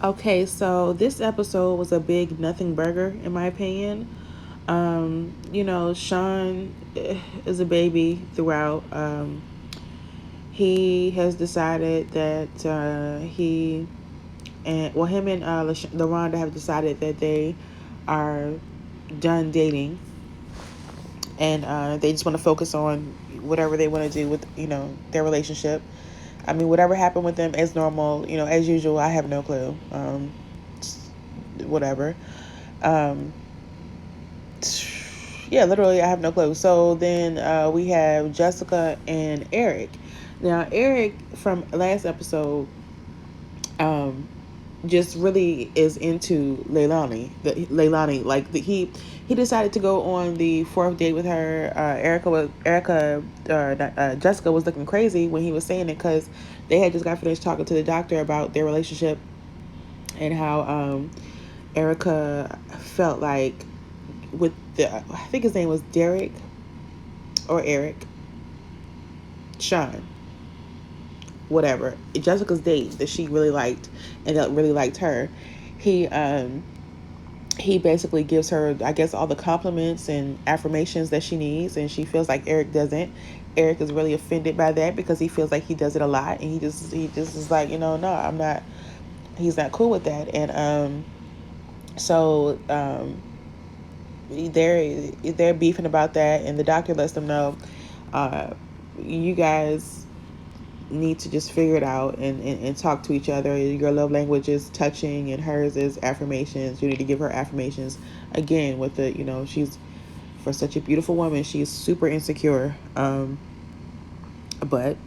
Okay, so this episode was a big nothing burger, in my opinion. Sean is a baby throughout. He has decided that him and LaRonda have decided that they are done dating, and they just want to focus on whatever they want to do with their relationship. I mean, whatever happened with them is normal. As usual. I have no clue. Whatever. Um, yeah, literally, I have no clue. So then we have Jessica and Eric. Now, Eric from last episode, um, just really is into Leilani. He decided to go on the fourth date with her. Jessica was looking crazy when he was saying it, because they had just got finished talking to the doctor about their relationship, and how Erica felt like with I think his name was Derek or Eric, Sean, whatever, Jessica's date that she really liked and that really liked her. He he basically gives her, I guess, all the compliments and affirmations that she needs, and she feels like Eric doesn't. Eric is really offended by that because he feels like he does it a lot, and he just is like, no, I'm not. He's not cool with that, and so they're beefing about that, and the doctor lets them know, uh, you guys need to just figure it out and talk to each other. Your love language is touching and hers is affirmations. You need to give her affirmations. Again, with the, she's, for such a beautiful woman, she's super insecure. But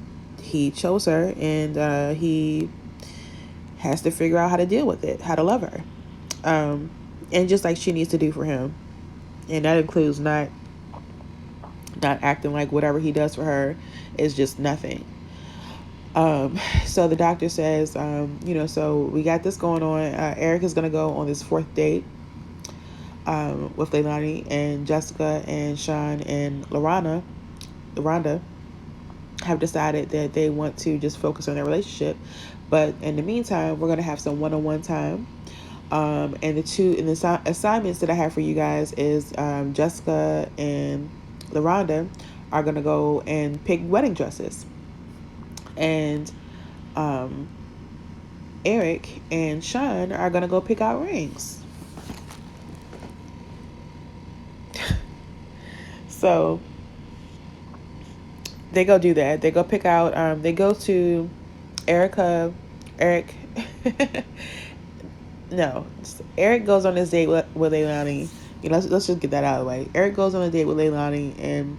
he chose her, and he has to figure out how to deal with it, how to love her. And just like she needs to do for him. And that includes not acting like whatever he does for her is just nothing. So the doctor says, so we got this going on. Eric is going to go on this fourth date with Leilani, and Jessica and Sean and Rhonda have decided that they want to just focus on their relationship. But in the meantime, we're going to have some one-on-one time. And the assignments that I have for you guys is Jessica and LaRonda are going to go and pick wedding dresses. And Eric and Sean are going to go pick out rings. So they go do that. They go pick out, they go to Eric. No, Eric goes on this date with Leilani. Let's just get that out of the way. Eric goes on a date with Leilani, and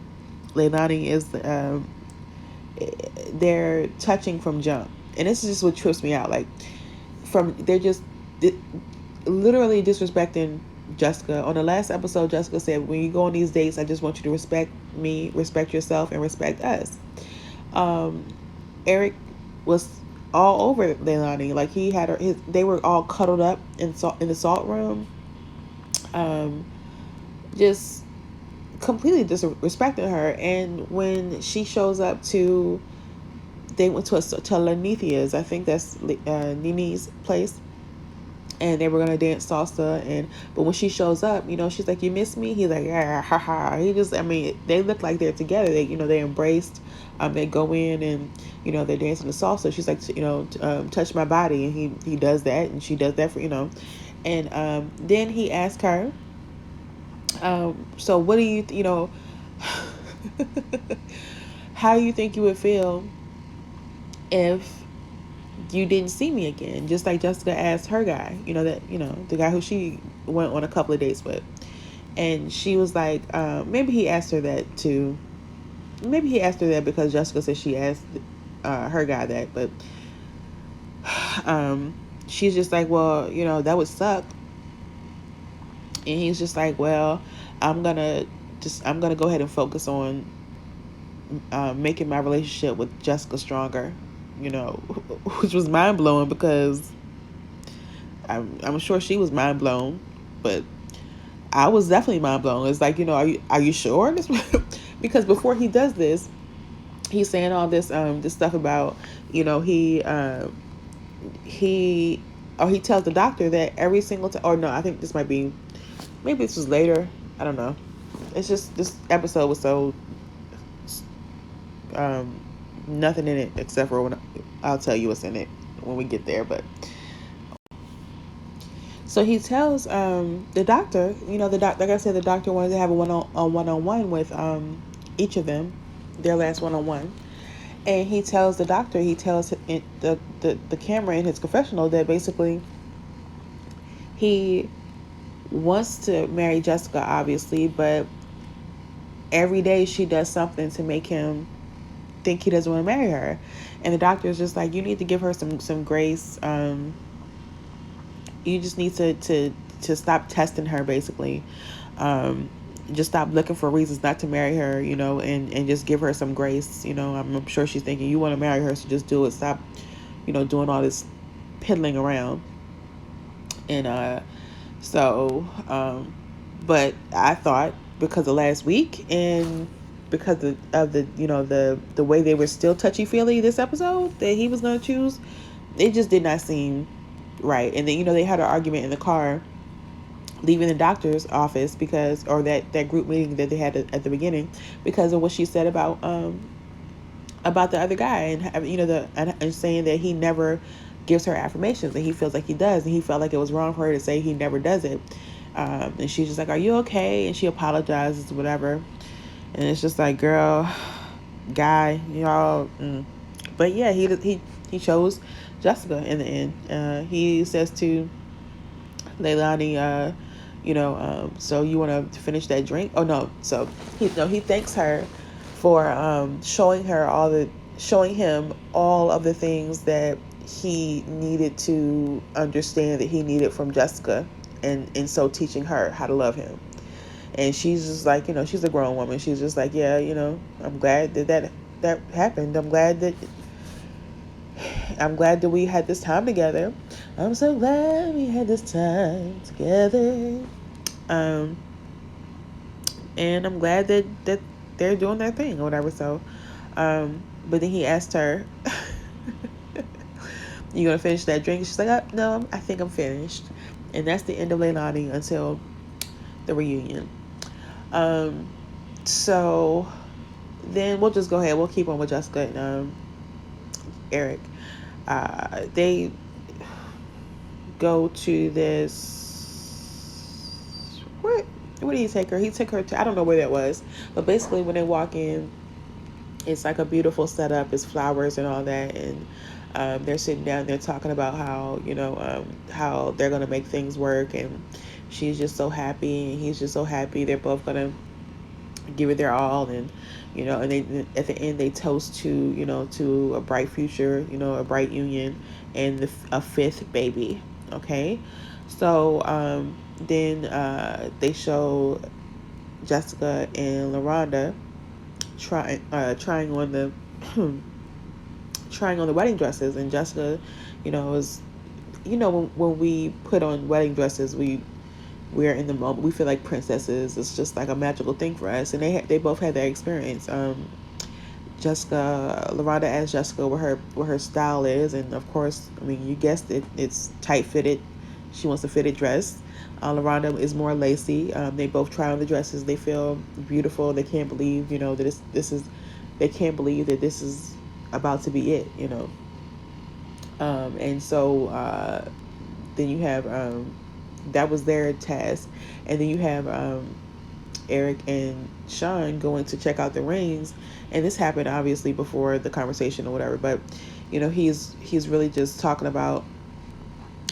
Leilani is they're touching from jump, and this is just what trips me out. Like, they're just literally disrespecting Jessica. On the last episode, Jessica said, "When you go on these dates, I just want you to respect me, respect yourself, and respect us." Eric was all over Leilani. Like, they were all cuddled up in the salt room, just completely disrespecting her. And when she shows up they went to Lanithia's, I think that's Nini's place, and they were gonna dance salsa. But when she shows up, she's like, "You miss me?" He's like, "Yeah, haha." They look like they're together. They embraced. They go in, and they're dancing the salsa. She's like, touch my body, and he does that, and she does that for. And then he asked her, so what do how do you think you would feel if you didn't see me again? Just like Jessica asked her guy, the guy who she went on a couple of dates with. And she was like, maybe he asked her that too. Maybe he asked her that because Jessica said she asked her guy that. But she's just like, well, that would suck. And he's just like, well, I'm going to go ahead and focus on making my relationship with Jessica stronger, which was mind blowing, because I'm sure she was mind blown, but I was definitely mind blown. It's like, are you sure? Because before he does this, he's saying all this stuff about, he or he tells the doctor that every single time, or no, I think this might be, maybe this was later. I don't know. It's just, this episode was so, um, nothing in it except for when I'll tell you what's in it when we get there. But so he tells the doctor, like I said, the doctor wanted to have a one-on-one with each of them, their last one-on-one. And he tells the doctor, he tells the camera in his confessional that basically he wants to marry Jessica, obviously, but every day she does something to make him think he doesn't want to marry her. And the doctor is just like, you need to give her some grace. You just need to stop testing her, basically. Just stop looking for reasons not to marry her, and just give her some grace. I'm sure she's thinking, you want to marry her, so just do it. Stop, doing all this piddling around. And but I thought, because of last week and because of the way they were still touchy-feely this episode that he was going to choose, it just did not seem right. And then, they had an argument in the car leaving the doctor's office or that group meeting that they had at the beginning, because of what she said about the other guy, and saying that he never gives her affirmations, and he feels like he does, and he felt like it was wrong for her to say he never does it. And she's just like, are you okay? And she apologizes, whatever. And it's just like, girl, guy, y'all. But yeah, he chose Jessica in the end. He says to Leilani, so you want to finish that drink? Oh no. So he thanks her for showing him all of the things that he needed to understand that he needed from Jessica, and so teaching her how to love him. And she's just like, she's a grown woman. She's just like, yeah, I'm glad that happened. I'm glad that we had this time together. I'm so glad we had this time together. And I'm glad that they're doing their thing or whatever. So, but then he asked her, you gonna finish that drink? She's like, no, I think I'm finished. And that's the end of Leilani until the reunion. So then we'll just go ahead. We'll keep on with Jessica and Eric. They go to this. Where did he take her? He took her to, I don't know where that was, but basically when they walk in, it's like a beautiful setup. It's flowers and all that, and they're sitting down there talking about how how they're gonna make things work, and she's just so happy, and he's just so happy. They're both gonna give it their all, and and they, at the end, they toast to a bright future, a bright union, and a fifth baby. Okay, so then they show Jessica and LaRonda trying on the trying on the wedding dresses, and Jessica, is, when we put on wedding dresses, we're in the moment. We feel like princesses. It's just like a magical thing for us. And they both had that experience. LaRonda asked Jessica what her style is, and of course, I mean, you guessed it. It's tight fitted. She wants a fitted dress. LaRonda is more lacy. They both try on the dresses. They feel beautiful. They can't believe, that they can't believe that this is about to be it. And so then you have that was their task, and then you have Eric and Sean going to check out the rings, and this happened obviously before the conversation or whatever, but he's really just talking about,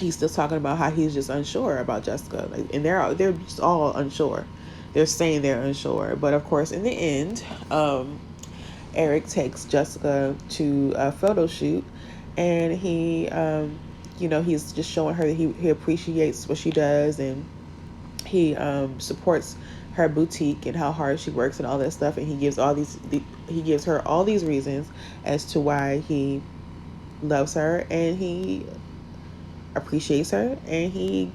he's still talking about how he's just unsure about Jessica, and they're just all unsure. They're saying they're unsure, but of course in the end, Eric takes Jessica to a photo shoot, and he he's just showing her that he appreciates what she does, and he supports her boutique and how hard she works and all that stuff, and he gives her all these reasons as to why he loves her, and he appreciates her, and he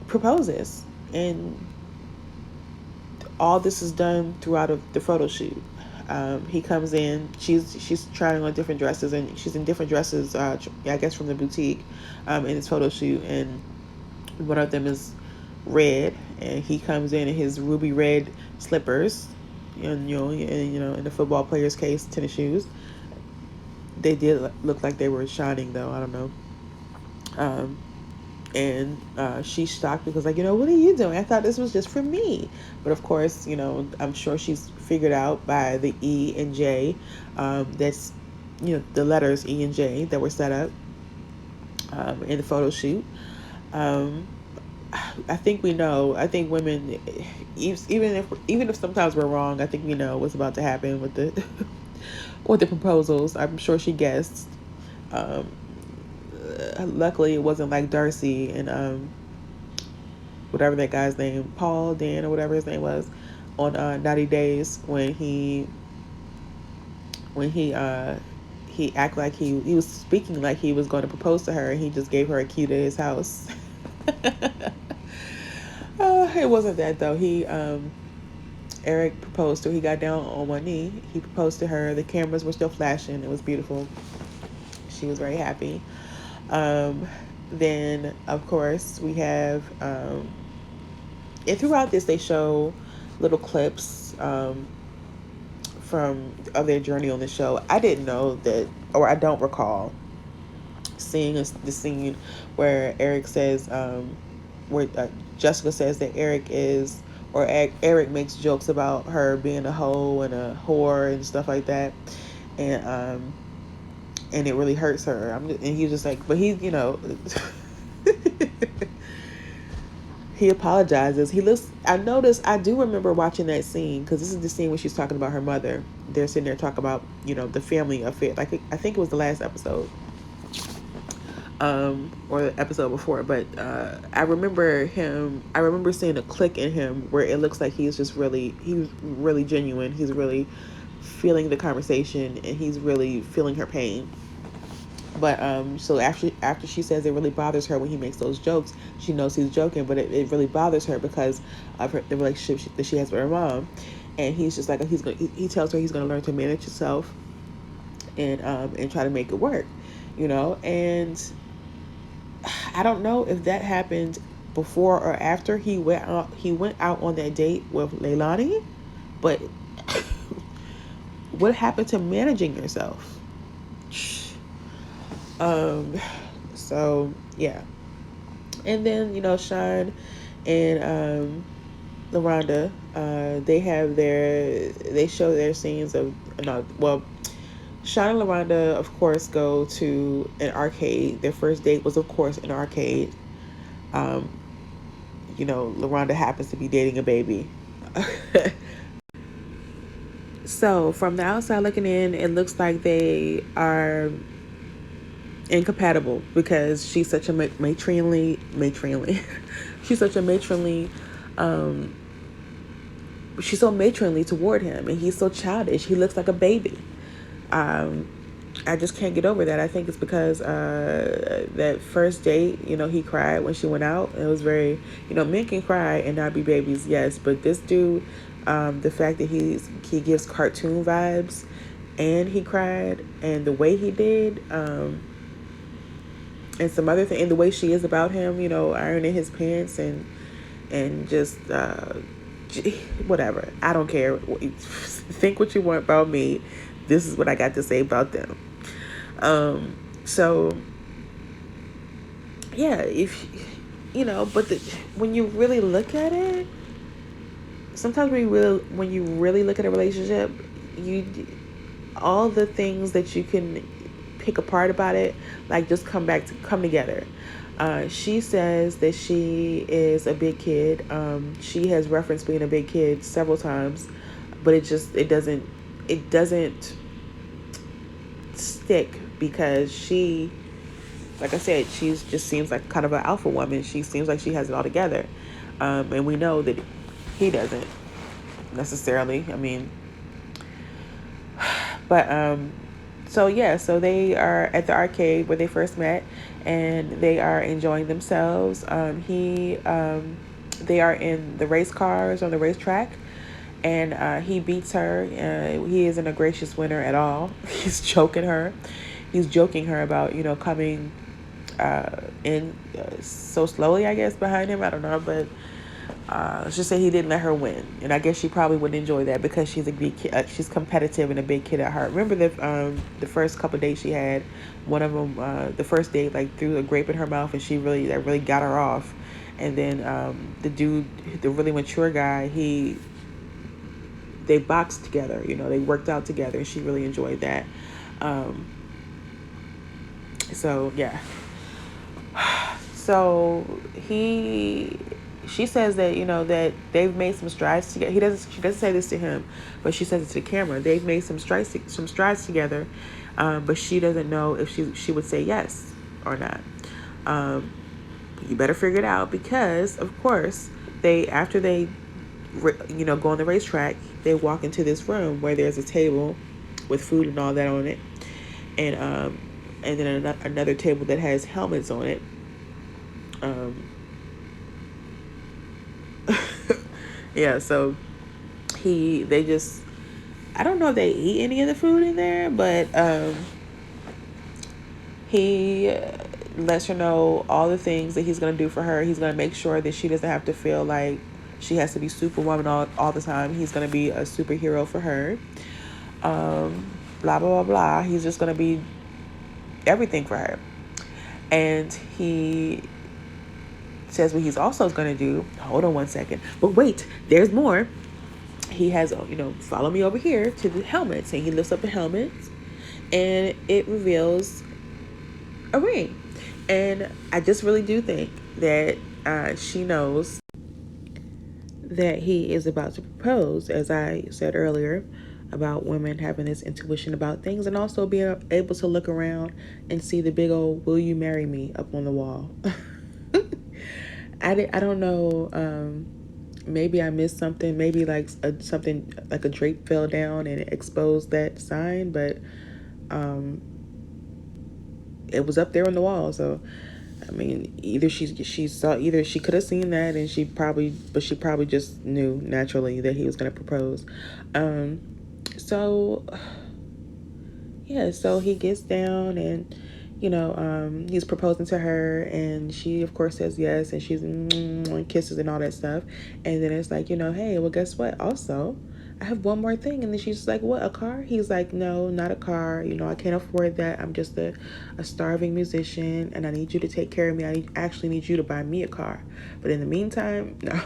proposes, and all this is done throughout of the photo shoot. He comes in. She's trying on different dresses, and she's in different dresses. I guess from the boutique, in his photo shoot, and one of them is red, and he comes in his ruby red slippers, and in the football player's case, tennis shoes. They did look like they were shining, though. I don't know. And she's shocked because, like, what are you doing? I thought this was just for me. But of course, I'm sure she's figured out by the E and J, that's, the letters E and J that were set up in the photo shoot. I think we know. I think women, even if sometimes we're wrong, I think we know what's about to happen with the with the proposals. I'm sure she guessed. Luckily, it wasn't like Darcy and whatever that guy's name, Paul, Dan, or whatever his name was, on 90 Days, when he acted like he was speaking like he was going to propose to her, and he just gave her a key to his house. It wasn't that, though. Eric proposed to her. He got down on one knee. He proposed to her. The cameras were still flashing. It was beautiful. She was very happy. Then, of course, we have, and throughout this, they show little clips of their journey on the show. I didn't know that, or I don't recall seeing the scene where Eric says, where Jessica says that Eric makes jokes about her being a hoe and a whore and stuff like that, and it really hurts her. And he's just like, but he, he apologizes. I do remember watching that scene, because this is the scene when she's talking about her mother. They're sitting there talking about, the family affair. Like, I think it was the last episode, or the episode before. But I remember seeing a click in him where it looks like he's really genuine. He's really feeling the conversation, and he's really feeling her pain. But so after she says it really bothers her when he makes those jokes, she knows he's joking, but it really bothers her because of the relationship that she has with her mom. And he's just like, he tells her he's going to learn to manage himself and try to make it work, and I don't know if that happened before or after he went out on that date with Leilani, but what happened to managing yourself? So yeah. And then, Sean and LaRonda, they show their scenes of, Sean and LaRonda, of course, go to an arcade. Their first date was, of course, an arcade. LaRonda happens to be dating a baby. So from the outside looking in, it looks like they are incompatible, because she's such a matronly she's such a matronly she's so matronly toward him, and he's so childish. He looks like a baby. I just can't get over that. I think it's because that first date, he cried when she went out. It was very, men can cry and not be babies, yes, but this dude, the fact that he gives cartoon vibes, and he cried, and the way he did, and some other thing, and the way she is about him, ironing his pants and just whatever. I don't care. Think what you want about me. This is what I got to say about them. So yeah, but when you really look at it, sometimes when you really look at a relationship, all the things that you can pick apart about it, like, just come together. She says that she is a big kid. She has referenced being a big kid several times, but it doesn't stick, because she, like I said, she just seems like kind of an alpha woman. She seems like she has it all together, and we know that he doesn't necessarily. I mean, but so they are at the arcade where they first met, and they are enjoying themselves. They are in the race cars on the racetrack, and he beats her. He isn't a gracious winner at all. He's choking her. He's joking her about, coming in so slowly, I guess, behind him. I don't know, but let's just say he didn't let her win, and I guess she probably wouldn't enjoy that because she's a big kid, she's competitive and a big kid at heart. Remember the first couple of dates she had, one of them, the first date, like threw a grape in her mouth, and that really got her off. And then the dude, the really mature guy, they boxed together, they worked out together, and she really enjoyed that. So yeah. So she says that, that they've made some strides together. She doesn't say this to him, but she says it to the camera. They've made some strides together, but she doesn't know if she would say yes or not. You better figure it out, because of course after they go on the racetrack, they walk into this room where there's a table with food and all that on it, and then another table that has helmets on it. Yeah, so I don't know if they eat any of the food in there, but he lets her know all the things that he's going to do for her. He's going to make sure that she doesn't have to feel like she has to be Superwoman all the time. He's going to be a superhero for her. Blah, blah, blah, blah. He's just going to be everything for her. And he says what he's also going to do. Hold on one second. But wait, there's more. He has, follow me over here to the helmets. And he lifts up the helmets, and it reveals a ring. And I just really do think that she knows that he is about to propose, as I said earlier, about women having this intuition about things, and also being able to look around and see the big old "Will you marry me?" up on the wall. I don't know. Maybe I missed something. Maybe like something like a drape fell down and it exposed that sign, but it was up there on the wall. So I mean, either she could have seen that, and she probably just knew naturally that he was going to propose. So yeah, so he gets down, and he's proposing to her, and she of course says yes, and she's and kisses and all that stuff. And then it's like, hey, well, guess what, also I have one more thing. And then she's like, what, a car? He's like, no, not a car, I can't afford that. I'm just a starving musician, and I need you to take care of me. I actually need you to buy me a car, but in the meantime, no.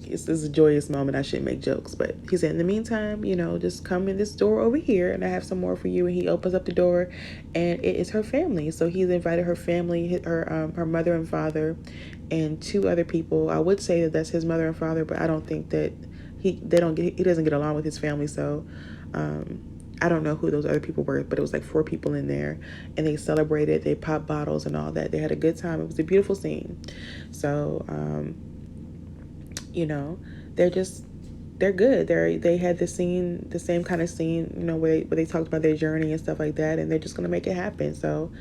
This is a joyous moment. I shouldn't make jokes, but he said, in the meantime, just come in this door over here, and I have some more for you. And he opens up the door, and it is her family. So he's invited her family, her mother and father, and two other people. I would say that that's his mother and father, but I don't think that he doesn't get along with his family. So I don't know who those other people were, but it was like 4 people in there, and they celebrated. They popped bottles and all that. They had a good time. It was a beautiful scene. So they're good. They had the same kind of scene, where they talked about their journey and stuff like that, and they're just gonna make it happen. So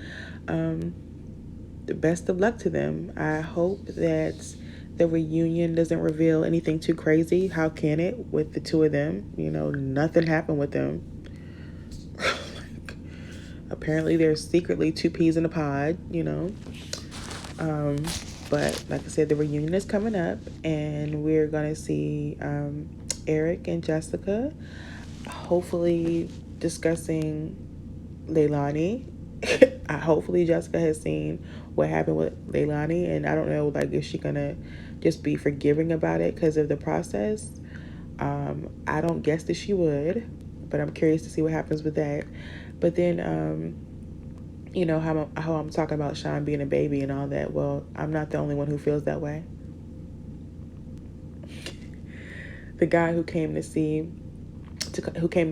the best of luck to them. I hope that the reunion doesn't reveal anything too crazy. How can it, with the two of them? Nothing happened with them. Like, apparently there's secretly 2 peas in a pod, but like I said, the reunion is coming up, and we're gonna see Eric and Jessica hopefully discussing Leilani. Hopefully Jessica has seen what happened with Leilani, and I don't know, like, is she gonna just be forgiving about it because of the process? I don't guess that she would, but I'm curious to see what happens with that. But then how I'm talking about Sean being a baby and all that. Well, I'm not the only one who feels that way. The guy who came to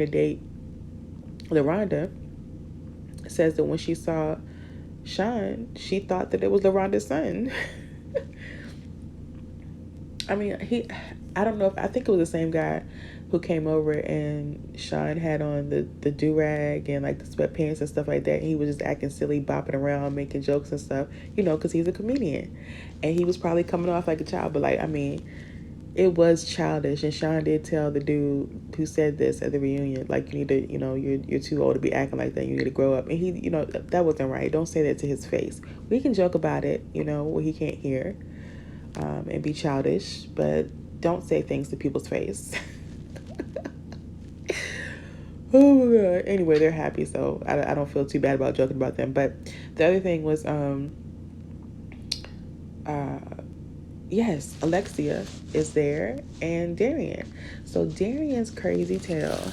date LaRonda says that when she saw Sean, she thought that it was LaRonda's son. I mean, I don't know I think it was the same guy who came over, and Sean had on the do-rag and like the sweatpants and stuff like that. And he was just acting silly, bopping around, making jokes and stuff, because he's a comedian. And he was probably coming off like a child. But like, I mean, It was childish, and Sean did tell the dude who said this at the reunion, like, you need to, you're too old to be acting like that. You need to grow up. And he, that wasn't right. Don't say that to his face. We can joke about it, where he can't hear, and be childish, but don't say things to people's face. Oh my god. Anyway, they're happy, so I don't feel too bad about joking about them. But the other thing was, yes, Alexia is there, and Darian. So Darian's crazy tale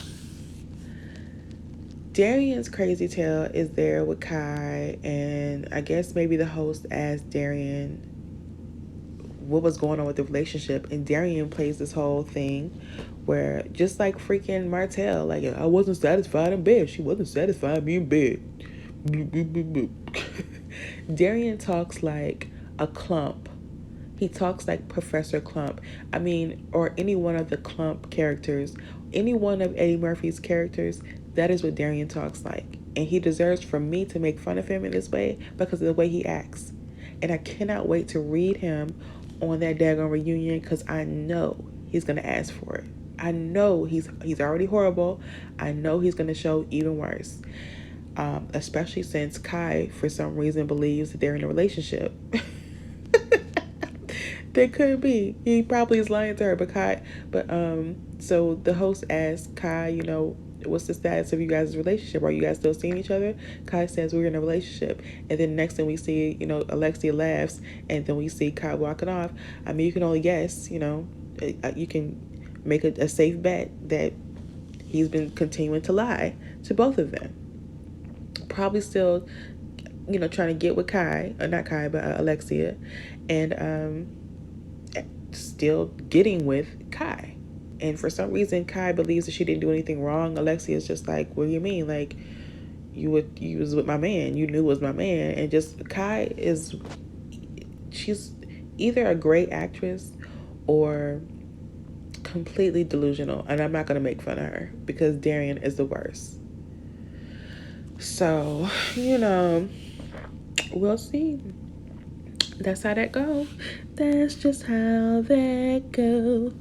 is there with Kai, and I guess maybe the host asked Darian what was going on with the relationship, and Darian plays this whole thing where, just like freaking Martell, like, I wasn't satisfied in bed. She wasn't satisfied me in bed. Darian talks like a Clump. He talks like Professor Clump. I mean, or any one of the Clump characters, any one of Eddie Murphy's characters, that is what Darian talks like. And he deserves for me to make fun of him in this way because of the way he acts. And I cannot wait to read him on that daggone reunion, because I know he's going to ask for it. I know he's already horrible. I know he's going to show even worse. Especially since Kai, for some reason, believes that they're in a relationship. They could be. He probably is lying to her, so the host asked Kai, what's the status of you guys' relationship? Are you guys still seeing each other? Kai says we're in a relationship. And then next thing we see, Alexia laughs, and then we see Kai walking off. I mean, you can only guess, you can make a safe bet that he's been continuing to lie to both of them. Probably still, trying to get with Kai, not Kai, but Alexia, and still getting with Kai. And for some reason, Kai believes that she didn't do anything wrong. Alexia is just like, what do you mean? Like, you was with my man. You knew it was my man. And just, she's either a great actress or completely delusional. And I'm not going to make fun of her because Darian is the worst. So, we'll see. That's how that go. That's just how that go.